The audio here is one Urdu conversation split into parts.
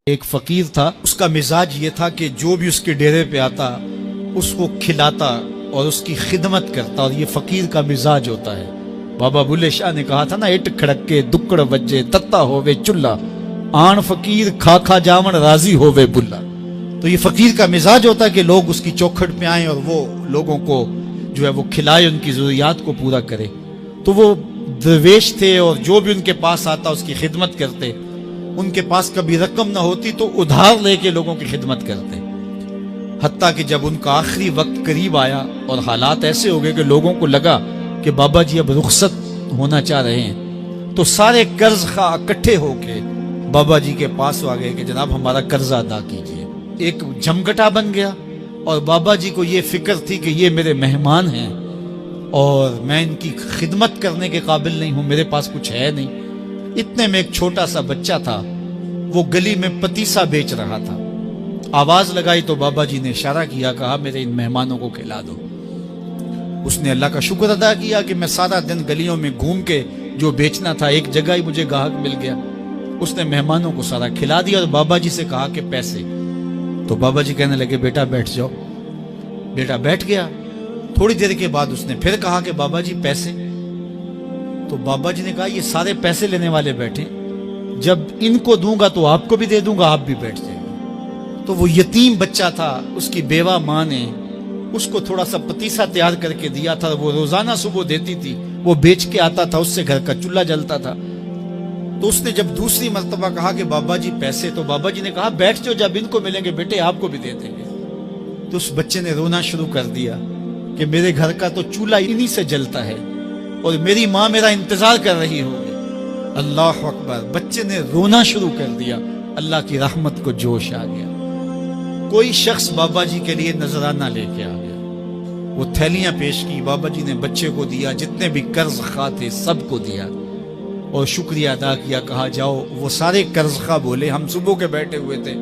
ایک فقیر تھا، اس کا مزاج یہ تھا کہ جو بھی اس کے ڈیرے پہ آتا اس کو کھلاتا اور اس کی خدمت کرتا، اور یہ فقیر کا مزاج ہوتا ہے۔ بابا بلے شاہ نے کہا تھا نا، اٹ کھڑکے دکڑ وجے تتا ہووے چلا، آن فقیر کھا کھا جاون راضی ہووے بلا۔ تو یہ فقیر کا مزاج ہوتا ہے کہ لوگ اس کی چوکھٹ پہ آئیں اور وہ لوگوں کو جو ہے وہ کھلائے، ان کی ضروریات کو پورا کرے۔ تو وہ درویش تھے اور جو بھی ان کے پاس آتا اس کی خدمت کرتے۔ ان کے پاس کبھی رقم نہ ہوتی تو ادھار لے کے لوگوں کی خدمت کرتے، حتیٰ کہ جب ان کا آخری وقت قریب آیا اور حالات ایسے ہو گئے کہ لوگوں کو لگا کہ بابا جی اب رخصت ہونا چاہ رہے ہیں، تو سارے قرض خواہ اکٹھے ہو کے بابا جی کے پاس آ گئے کہ جناب ہمارا قرضہ ادا کیجیے۔ ایک جمگٹا بن گیا، اور بابا جی کو یہ فکر تھی کہ یہ میرے مہمان ہیں اور میں ان کی خدمت کرنے کے قابل نہیں ہوں، میرے پاس کچھ ہے نہیں۔ اتنے میں ایک چھوٹا سا بچہ تھا، وہ گلی میں پتیسا بیچ رہا تھا۔ آواز لگائی تو بابا جی نے اشارہ کیا، کہا میرے ان مہمانوں کو کھلا دو۔ اس نے اللہ کا شکر ادا کیا کہ میں سارا دن گلیوں میں گھوم کے جو بیچنا تھا ایک جگہ ہی مجھے گاہک مل گیا۔ اس نے مہمانوں کو سارا کھلا دیا اور بابا جی سے کہا کہ پیسے۔ تو بابا جی کہنے لگے بیٹا بیٹھ جاؤ۔ بیٹا بیٹھ گیا۔ تھوڑی دیر کے بعد اس نے پھر کہا کہ بابا جی پیسے۔ تو بابا جی نے کہا یہ سارے پیسے لینے والے بیٹھے، جب ان کو دوں گا تو آپ کو بھی دے دوں گا، آپ بھی بیٹھ جائیں گے۔ تو وہ یتیم بچہ تھا، اس کی بیوہ ماں نے اس کو تھوڑا سا پتیسا تیار کر کے دیا تھا، وہ روزانہ صبح دیتی تھی، وہ بیچ کے آتا تھا، اس سے گھر کا چولہا جلتا تھا۔ تو اس نے جب دوسری مرتبہ کہا کہ بابا جی پیسے، تو بابا جی نے کہا بیٹھ جاؤ، جب ان کو ملیں گے بیٹے آپ کو بھی دے دیں گے۔ تو اس بچے نے رونا شروع کر دیا کہ میرے گھر کا تو چولہا انہی سے جلتا ہے اور میری ماں میرا انتظار کر رہی ہوگی۔ اللہ اکبر، بچے نے رونا شروع کر دیا۔ اللہ کی رحمت کو جوش آ گیا۔ کوئی شخص بابا جی کے لیے نذرانہ لے کے آ گیا، وہ تھیلیاں پیش کی، بابا جی نے بچے کو دیا، جتنے بھی قرض خواہ تھے سب کو دیا اور شکریہ ادا کیا۔ کہا جاؤ۔ وہ سارے قرض خواہ بولے ہم صبح کے بیٹھے ہوئے تھے،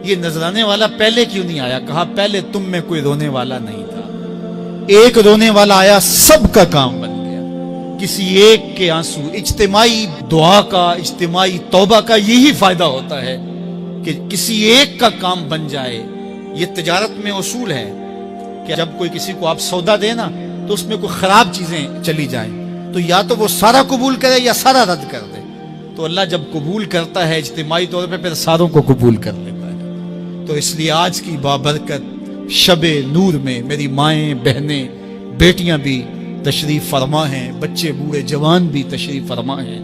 یہ نذرانے والا پہلے کیوں نہیں آیا؟ کہا پہلے تم میں کوئی رونے والا نہیں تھا، ایک رونے والا آیا، سب کا کام بن گیا۔ کسی ایک کے آنسو، اجتماعی دعا کا، اجتماعی توبہ کا یہی فائدہ ہوتا ہے کہ کسی ایک کا کام بن جائے۔ یہ تجارت میں اصول ہے کہ جب کوئی کسی کو آپ سودا دے نا تو اس میں کوئی خراب چیزیں چلی جائیں تو یا تو وہ سارا قبول کرے یا سارا رد کر دے۔ تو اللہ جب قبول کرتا ہے اجتماعی طور پہ پھر ساروں کو قبول کر لیتا ہے۔ تو اس لیے آج کی بابرکت شب نور میں میری مائیں، بہنیں، بیٹیاں بھی تشریف فرما ہیں، بچے بوڑھے جوان بھی تشریف فرما ہیں۔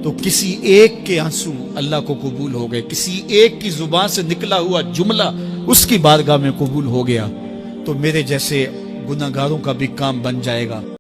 تو کسی ایک کے آنسو اللہ کو قبول ہو گئے، کسی ایک کی زبان سے نکلا ہوا جملہ اس کی بارگاہ میں قبول ہو گیا، تو میرے جیسے گناہگاروں کا بھی کام بن جائے گا۔